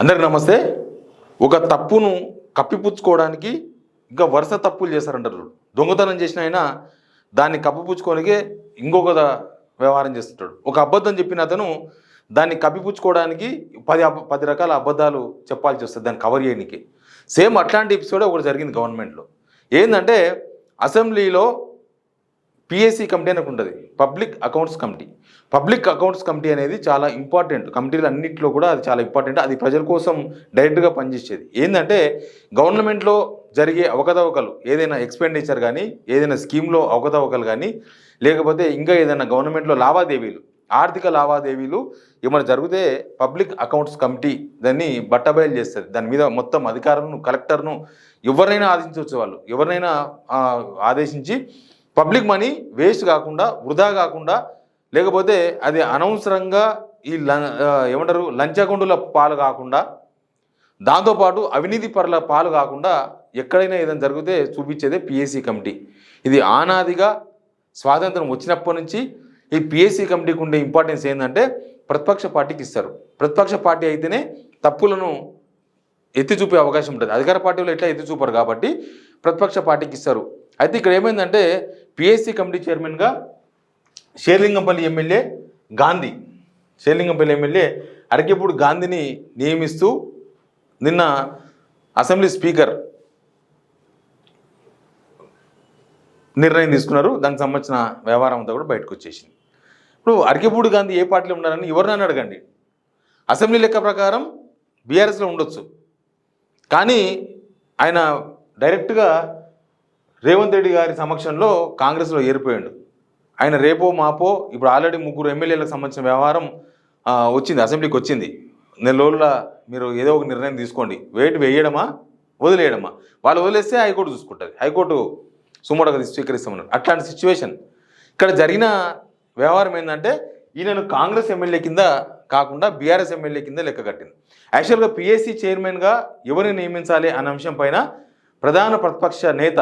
అందరికి నమస్తే. ఒక తప్పును కప్పిపుచ్చుకోవడానికి ఇంకా వరుస తప్పులు చేశారంటారు. దొంగతనం చేసిన ఆయన దాన్ని కప్పిపుచ్చుకోనికే ఇంకొక వ్యవహారం చేస్తుంటాడు. ఒక అబద్ధం చెప్పిన అతను దాన్ని కప్పిపుచ్చుకోవడానికి 10 రకాల అబద్ధాలు చెప్పాల్సి వస్తుంది దాన్ని కవర్ చేయడానికి. సేమ్ అట్లాంటి ఎపిసోడ్ ఒకటి జరిగింది గవర్నమెంట్లో. ఏంటంటే అసెంబ్లీలో పిఎస్సి కమిటీ అని ఉంటుంది, public accounts committee. Public accounts committee అనేది చాలా ఇంపార్టెంట్. కమిటీలు అన్నింటిలో కూడా అది చాలా ఇంపార్టెంట్. అది ప్రజల కోసం డైరెక్ట్గా పనిచేసేది. ఏంటంటే గవర్నమెంట్లో జరిగే అవకతవకలు, ఏదైనా ఎక్స్పెండిచర్ కానీ, ఏదైనా స్కీమ్లో అవకతవకలు కానీ, లేకపోతే ఇంకా ఏదైనా గవర్నమెంట్లో లావాదేవీలు, ఆర్థిక లావాదేవీలు ఏమైనా జరిగితే పబ్లిక్ అకౌంట్స్ కమిటీ దాన్ని బట్టబయలు చేస్తుంది. దాని మీద మొత్తం అధికారులను, కలెక్టర్ను ఎవరినైనా ఆదేశించవచ్చు. వాళ్ళు ఎవరినైనా ఆదేశించి పబ్లిక్ మనీ వేస్ట్ కాకుండా, వృధా కాకుండా, లేకపోతే అది అనవసరంగా ఈ ఏమంటారు లంచగొండుల పాలు కాకుండా, దాంతోపాటు అవినీతి పరుల పాలు కాకుండా ఎక్కడైనా ఏదైనా జరిగితే చూపించేదే పిఎస్సి కమిటీ. ఇది ఆనాదిగా స్వాతంత్రం వచ్చినప్పటి నుంచి ఈ పిఎస్సి కమిటీకి ఉండే ఇంపార్టెన్స్ ఏంటంటే ప్రతిపక్ష పార్టీకి ఇస్తారు. ప్రతిపక్ష పార్టీ అయితేనే తప్పులను ఎత్తి చూపే అవకాశం ఉంటుంది. అధికార పార్టీలో ఎట్లా ఎత్తి చూపరు కాబట్టి ప్రతిపక్ష పార్టీకి ఇస్తారు. అయితే ఇక్కడ ఏమైందంటే పిఎస్సి కమిటీ చైర్మన్గా షేర్లింగంపల్లి ఎమ్మెల్యే గాంధీ, షేర్లింగంపల్లి ఎమ్మెల్యే అరకెప్పుడు గాంధీని నియమిస్తూ నిన్న అసెంబ్లీ స్పీకర్ నిర్ణయం తీసుకున్నారు. దానికి సంబంధించిన వ్యవహారం అంతా కూడా బయటకు వచ్చేసింది. ఇప్పుడు అరకెప్పుడు గాంధీ ఏ పార్టీలో ఉన్నారని ఎవరినైనా అడగండి. అసెంబ్లీ లెక్క ప్రకారం బీఆర్ఎస్లో ఉండొచ్చు, కానీ ఆయన డైరెక్ట్గా రేవంత్ రెడ్డి గారి సమక్షంలో కాంగ్రెస్లో ఏరిపోయాడు. ఆయన రేపో మాపో ఇప్పుడు ఆల్రెడీ 3 ఎమ్మెల్యేలకు సంబంధించిన వ్యవహారం వచ్చింది, అసెంబ్లీకి వచ్చింది. నెల రోజుల మీరు ఏదో ఒక నిర్ణయం తీసుకోండి, వేయడమా వదిలేయడమా. వాళ్ళు వదిలేస్తే హైకోర్టు చూసుకుంటుంది, హైకోర్టు సుమోటగా స్వీకరిస్తామన్నారు. అట్లాంటి సిచ్యువేషన్ ఇక్కడ జరిగిన వ్యవహారం ఏంటంటే ఈయనను కాంగ్రెస్ ఎమ్మెల్యే కింద కాకుండా బీఆర్ఎస్ ఎమ్మెల్యే కింద లెక్క కట్టింది. యాక్చువల్గా పిఎస్సి చైర్మన్గా ఎవరిని నియమించాలి అనే అంశం పైన ప్రధాన ప్రతిపక్ష నేత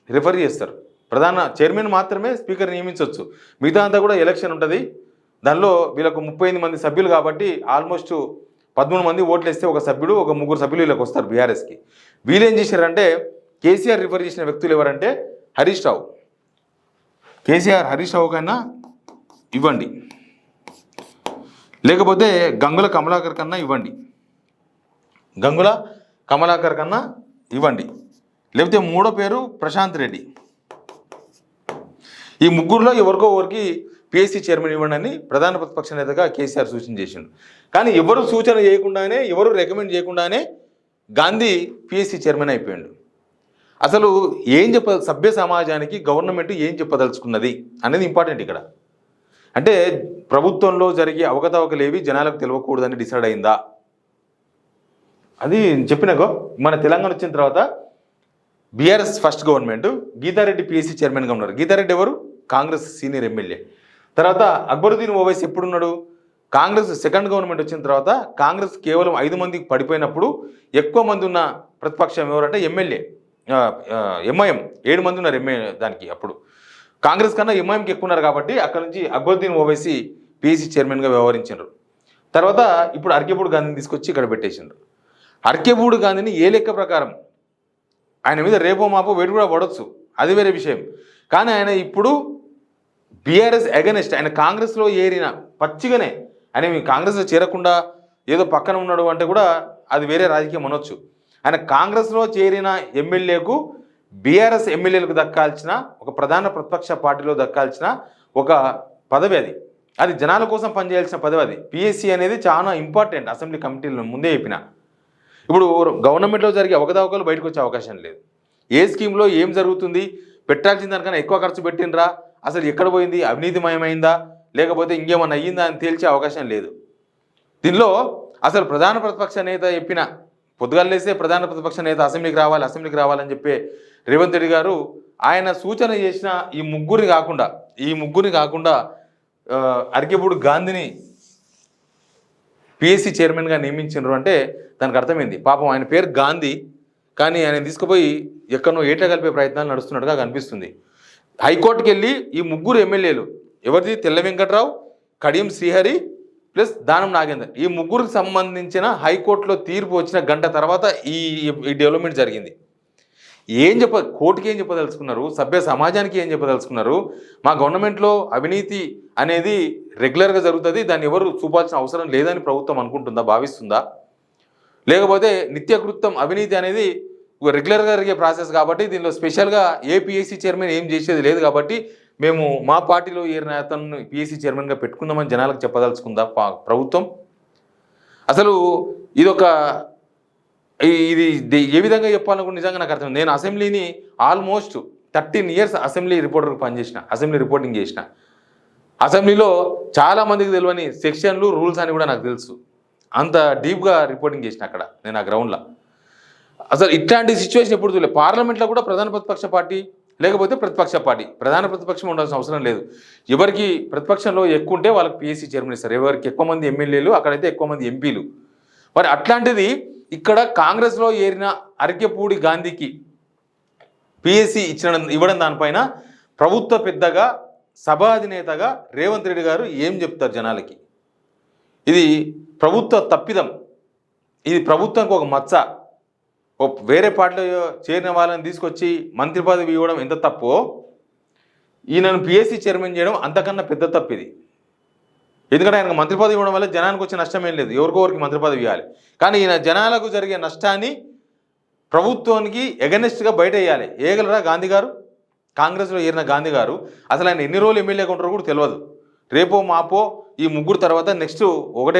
రిఫర్ చేస్తారు. ప్రధాన చైర్మన్ మాత్రమే స్పీకర్ నియమించవచ్చు, మిగతా అంతా కూడా ఎలక్షన్ ఉంటుంది. దానిలో వీళ్ళకు 38 మంది సభ్యులు కాబట్టి ఆల్మోస్ట్ 13 మంది ఓట్లు వేస్తే ఒక సభ్యుడు, ఒక 3 సభ్యులు వీళ్ళకి వస్తారు బీఆర్ఎస్కి. వీళ్ళు ఏం చేశారంటే కేసీఆర్ రిఫర్ చేసిన వ్యక్తులు ఎవరంటే హరీష్ రావు. కేసీఆర్ హరీష్ రావు కన్నా ఇవ్వండి, లేకపోతే గంగుల కమలాకర్ కన్నా ఇవ్వండి, గంగుల కమలాకర్ కన్నా ఇవ్వండి, లేకపోతే మూడో పేరు ప్రశాంత్ రెడ్డి. ఈ ముగ్గురులో ఎవరికో ఒకరికి పిఎస్సి చైర్మన్ ఇవ్వండి అని ప్రధాన ప్రతిపక్ష నేతగా కేసీఆర్ సూచన చేసిండు. కానీ ఎవరు సూచన చేయకుండానే, ఎవరు రికమెండ్ చేయకుండానే గాంధీ పిఎస్సి చైర్మన్ అయిపోయాడు. అసలు ఏం సభ్య సమాజానికి గవర్నమెంట్ ఏం చెప్పదలుచుకున్నది అనేది ఇంపార్టెంట్ ఇక్కడ. అంటే ప్రభుత్వంలో జరిగే అవకతవకలేవి జనాలకు తెలియకూడదని డిసైడ్ అయిందా? అది చెప్పినాకో మన తెలంగాణ వచ్చిన తర్వాత BRS first government Geeta Reddy PSC చైర్మన్గా ఉన్నారు. గీతారెడ్డి ఎవరు? Congress senior MLA. తర్వాత అక్బరుద్దీన్ ఓవైసీ ఎప్పుడున్నాడు? కాంగ్రెస్ సెకండ్ గవర్నమెంట్ వచ్చిన తర్వాత కాంగ్రెస్ కేవలం 5 మందికి పడిపోయినప్పుడు ఎక్కువ మంది ఉన్న ప్రతిపక్షం ఎవరంటే ఎమ్మెల్యే ఎంఐఎం 7 మంది ఉన్నారు ఎమ్మెల్యే. దానికి అప్పుడు కాంగ్రెస్ కన్నా ఎంఐఎంకి ఎక్కువ ఉన్నారు కాబట్టి అక్కడ నుంచి అక్బరుద్దీన్ ఓవైసీ పిఎస్సి చైర్మన్గా వ్యవహరించారు. తర్వాత ఇప్పుడు అర్కెబూడి గాంధీని తీసుకొచ్చి ఇక్కడ పెట్టేసిండ్రు. అర్కెబూడి గాంధీని ఏ లెక్క ప్రకారం ఆయన మీద రేపో మాపో వేడి కూడా పడవచ్చు, అది వేరే విషయం. కానీ ఆయన ఇప్పుడు బీఆర్ఎస్ అగెనెస్ట్, ఆయన కాంగ్రెస్లో ఏరిన పచ్చిగానే, ఆయన కాంగ్రెస్లో చేరకుండా ఏదో పక్కన ఉన్నాడు అంటే కూడా అది వేరే రాజకీయం అనొచ్చు. ఆయన కాంగ్రెస్లో చేరిన ఎమ్మెల్యేకు బీఆర్ఎస్ ఎమ్మెల్యేలకు దక్కాల్సిన, ఒక ప్రధాన ప్రతిపక్ష పార్టీలో దక్కాల్సిన ఒక పదవి అది. అది జనాల కోసం పనిచేయాల్సిన పదవి అది. పిఎస్సి అనేది చాలా ఇంపార్టెంట్. అసెంబ్లీ కమిటీలో ముందే చెప్పిన. ఇప్పుడు గవర్నమెంట్లో జరిగే అవకతవకలు బయటకు వచ్చే అవకాశం లేదు. ఏ స్కీమ్లో ఏం జరుగుతుంది, పెట్టాల్సిన దానికన్నా ఎక్కువ ఖర్చు పెట్టినరా, అసలు ఎక్కడ పోయింది, అవినీతిమయమైందా, లేకపోతే ఇంకేమన్నా అయ్యిందా అని తేల్చే అవకాశం లేదు. దీనిలో అసలు ప్రధాన ప్రతిపక్ష నేత చెప్పిన పొద్దుగాలేస్తే ప్రధాన ప్రతిపక్ష నేత అసెంబ్లీకి రావాలని చెప్పే రేవంత్ రెడ్డి గారు ఆయన సూచన చేసిన ఈ ముగ్గురిని కాకుండా అరకెబూడి గాంధీని పిఎస్సి చైర్మన్గా నియమించారు అంటే దానికి అర్థమైంది. పాపం ఆయన పేరు గాంధీ, కానీ ఆయన తీసుకుపోయి ఎక్కడనో ఏట కలిపే ప్రయత్నాలు నడుస్తున్నట్టుగా కనిపిస్తుంది. హైకోర్టుకి వెళ్ళి ఈ 3 ఎమ్మెల్యేలు ఎవరిది? తెల్ల వెంకట్రావు, కడియం శ్రీహరి, ప్లస్ దానం నాగేందర్, ఈ ముగ్గురికి సంబంధించిన హైకోర్టులో తీర్పు వచ్చిన గంట తర్వాత ఈ డెవలప్మెంట్ జరిగింది. కోర్టుకి ఏం చెప్పదలుచుకున్నారు, సభ్య సమాజానికి ఏం చెప్పదలుచుకున్నారు? మా గవర్నమెంట్లో అవినీతి అనేది రెగ్యులర్గా జరుగుతుంది, దాన్ని ఎవరు చూపాల్సిన అవసరం లేదని ప్రభుత్వం అనుకుంటుందా, భావిస్తుందా? లేకపోతే నిత్యకృత్యం అవినీతి అనేది రెగ్యులర్గా జరిగే ప్రాసెస్ కాబట్టి దీనిలో స్పెషల్గా ఏ పిఎస్సి చైర్మన్ ఏం చేసేది లేదు కాబట్టి మేము మా పార్టీలో ఏరిన అతను పిఎస్సి చైర్మన్గా పెట్టుకుందామని జనాలకు చెప్పదలుచుకుందా ప్రభుత్వం? అసలు ఇదొక ఇది ఏ విధంగా చెప్పాలనుకుంటే నిజంగా నాకు అర్థం. నేను అసెంబ్లీని ఆల్మోస్ట్ 13 years అసెంబ్లీ రిపోర్టర్కి పనిచేసిన, అసెంబ్లీ రిపోర్టింగ్ చేసిన. అసెంబ్లీలో చాలామందికి తెలియని సెక్షన్లు రూల్స్ అని కూడా నాకు తెలుసు. అంత డీప్గా రిపోర్టింగ్ చేసిన అక్కడ నేను ఆ గ్రౌండ్లో. అసలు ఇట్లాంటి సిచ్యువేషన్ ఎప్పుడు చూడలేదు. పార్లమెంట్లో కూడా ప్రధాన ప్రతిపక్ష పార్టీ లేకపోతే ప్రతిపక్ష పార్టీ, ప్రధాన ప్రతిపక్షం ఉండాల్సిన అవసరం లేదు. ఎవరికి ప్రతిపక్షంలో ఎక్కువ ఉంటే వాళ్ళకి పిఎస్సి చైర్మన్ ఇస్తారు. ఎవరికి ఎక్కువ మంది ఎమ్మెల్యేలు అక్కడైతే ఎక్కువ మంది ఎంపీలు. మరి అట్లాంటిది ఇక్కడ కాంగ్రెస్లో ఏరిన అరకెపూడి గాంధీకి పిఎస్సి ఇవ్వడం దానిపైన ప్రభుత్వ పెద్దగా సభా అధినేతగా రేవంత్ రెడ్డి గారు ఏం చెప్తారు జనాలకి? ఇది ప్రభుత్వ తప్పిదం, ఇది ప్రభుత్వానికి ఒక మచ్చ. వేరే పార్టీలో చేరిన వాళ్ళని తీసుకొచ్చి మంత్రి పదవి ఇవ్వడం ఎంత తప్పో, ఈయనను పిఎస్సి చైర్మన్ చేయడం అంతకన్నా పెద్ద తప్పు ఇది. ఎందుకంటే ఆయనకు మంత్రి పదవి ఇవ్వడం వల్ల జనానికి వచ్చే నష్టం ఏం లేదు, ఎవరికొరికి మంత్రి పదవి ఇవ్వాలి. కానీ ఈయన జనాలకు జరిగే నష్టాన్ని ప్రభుత్వానికి ఎగనెస్ట్గా బయట వేయాలి. వేయగలరా గాంధీ గారు? కాంగ్రెస్లో ఏరిన గాంధీ గారు అసలు ఆయన ఎన్ని రోజులు ఎమ్మెల్యేగా ఉంటారో కూడా తెలియదు. రేపో మాపో ఈ ముగ్గురు తర్వాత నెక్స్ట్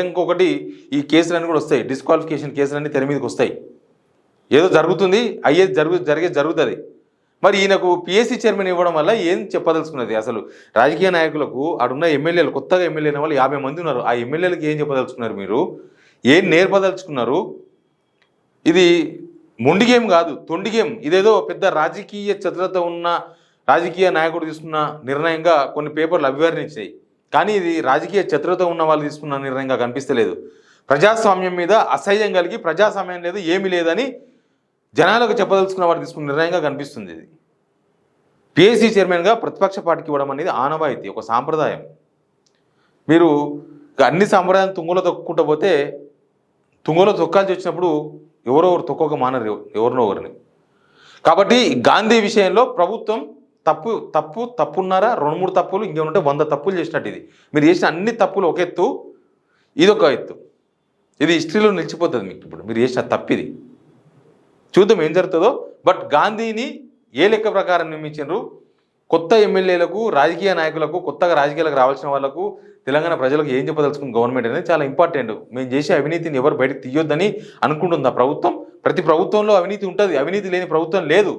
ఇంకొకటి ఈ కేసులన్నీ కూడా వస్తాయి, డిస్క్వాలిఫికేషన్ కేసులన్నీ తెర మీదకి వస్తాయి. ఏదో జరుగుతుంది, అయ్యేది జరుగుతుంది. మరి ఈయనకు పిఎస్సి చైర్మన్ ఇవ్వడం వల్ల ఏం చెప్పదలుచుకున్నది? అసలు రాజకీయ నాయకులకు ఆడున్న ఎమ్మెల్యేలు, కొత్తగా ఎమ్మెల్యే అయిన వాళ్ళు 50 మంది ఉన్నారు. ఆ ఎమ్మెల్యేలకు ఏం చెప్పదలుచుకున్నారు? మీరు ఏం నేర్పదలుచుకున్నారు? ఇది మొండి గేమ్ కాదు, తొండి గేమ్. ఇదేదో పెద్ద రాజకీయ చతురత ఉన్న రాజకీయ నాయకుడు తీసుకున్న నిర్ణయంగా కొన్ని పేపర్లు అభివర్ణించాయి. కానీ ఇది రాజకీయ చతురత ఉన్న వాళ్ళు తీసుకున్న నిర్ణయంగా కనిపిస్తలేదు. ప్రజాస్వామ్యం మీద అసహ్యం కలిగి ప్రజాస్వామ్యం లేదు, ఏమీ లేదని జనాలకు చెప్పదలుచుకున్న వారు తీసుకున్న నిర్ణయంగా కనిపిస్తుంది. ఇది పిఎస్సి చైర్మన్గా ప్రతిపక్ష పార్టీకి ఇవ్వడం అనేది ఆనవాయితీ, ఒక సాంప్రదాయం. మీరు అన్ని సాంప్రదాయాలు తుంగలో తొక్కుంటూ పోతే తుంగలో తొక్కాల్సి వచ్చినప్పుడు ఎవరో తొక్కక మానరు ఎవరినో ఒకరిని. కాబట్టి గాంధీ విషయంలో ప్రభుత్వం తప్పున్నారా? 2-3 తప్పులు, ఇంకేమంటే 100 తప్పులు చేసినట్టు. ఇది మీరు చేసిన అన్ని తప్పులు ఒక ఎత్తు, ఇదొక ఎత్తు. ఇది హిస్టరీలో నిలిచిపోతుంది మీకు. ఇప్పుడు మీరు చేసిన తప్పిది. చూద్దాం ఏం జరుగుతుందో. బట్ గాంధీని ఏ లెక్క ప్రకారం నియమించారు? కొత్త ఎమ్మెల్యేలకు, రాజకీయ నాయకులకు, కొత్తగా రాజకీయాలకు రావాల్సిన వాళ్ళకు, తెలంగాణ ప్రజలకు ఏం చెప్పదలుచుకున్న గవర్నమెంట్ అనేది చాలా ఇంపార్టెంట్. మేము చేసే అవినీతిని ఎవరు బయటకు తీయొద్దని అనుకుంటుందా ప్రభుత్వం? ప్రతి ప్రభుత్వంలో అవినీతి ఉంటుంది, అవినీతి లేని ప్రభుత్వం లేదు.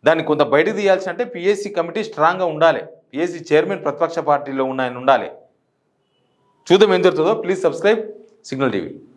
దాన్ని కొంత బయటకు తీయాల్సి అంటే పిఎస్సి కమిటీ స్ట్రాంగ్గా ఉండాలి, పిఎస్సి చైర్మన్ ప్రతిపక్ష పార్టీలో ఉండాలి. చూద్దాం ఏం జరుగుతుందో. Please subscribe signal TV.